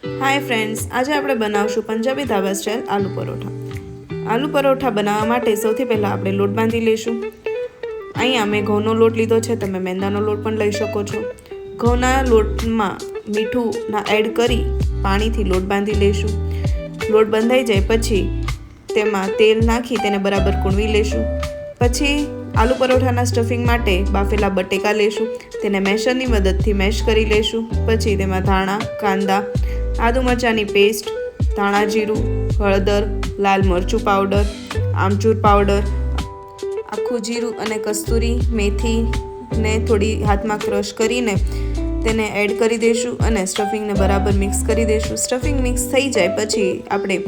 Hi friends, આજે આપણે બનાવશું પંજાબી ધાબા સ્ટાઇલ આલુ પરોઠા. આલુ પરોઠા બનાવવા માટે સૌથી પહેલાં આપણે લોટ બાંધી લઈશું. અહીંયા મેં ઘઉંનો લોટ લીધો છે, તમે મેંદાનો લોટ પણ લઈ શકો છો. ઘઉંના લોટમાં મીઠું એડ કરી પાણીથી લોટ બાંધી લઈશું. લોટ બંધાઈ જાય પછી તેમાં તેલ નાખી તેને બરાબર કૂણવી લઈશું. પછી આલુ પરોઠાના સ્ટફિંગ માટે બાફેલા બટેકા લઈશું, તેને મેશરની મદદથી મેશ કરી લઈશું. પછી તેમાં ધાણા, કાંદા, આદુ મરચાંની પેસ્ટ, ધાણા જીરું, હળદર, લાલ મરચું પાવડર, આમચૂર પાવડર, આખું જીરું અને કસ્તુરી મેથીને થોડી હાથમાં ક્રશ કરીને તેને એડ કરી દઈશું અને સ્ટફિંગને બરાબર મિક્સ કરી દઈશું. સ્ટફિંગ મિક્સ થઈ જાય પછી આપણે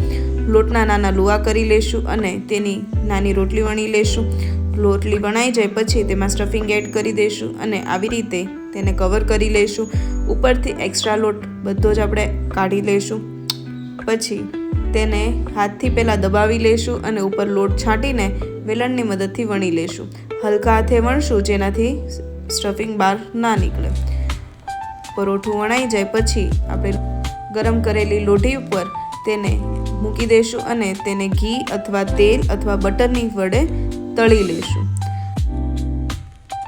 લોટના નાના લુવા કરી લઈશું અને તેની નાની રોટલી વણી લઈશું. રોટલી વણાઈ જાય પછી તેમાં સ્ટફિંગ એડ કરી દઈશું અને આવી રીતે તેને કવર કરી લઈશું. ઉપરથી એક્સ્ટ્રા લોટ બધો જ આપણે કાઢી લઈશું. પછી તેને હાથથી પહેલાં દબાવી લઈશું અને ઉપર લોટ છાંટીને વેલણની મદદથી વણી લઈશું. હલકા હાથે વણશું જેનાથી સ્ટફિંગ બહાર ના નીકળે. પરોઠું વણાઈ જાય પછી આપણે ગરમ કરેલી લોઢી ઉપર તેને મૂકી દઈશું અને તેને ઘી અથવા તેલ અથવા બટરની વડે તળી લઈશું.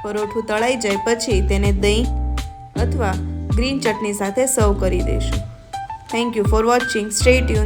પરોઠું તળાઈ જાય પછી તેને દહીં અથવા ગ્રીન ચટણી સાથે સર્વ કરી દઈશું. Thank you for watching. Stay tune.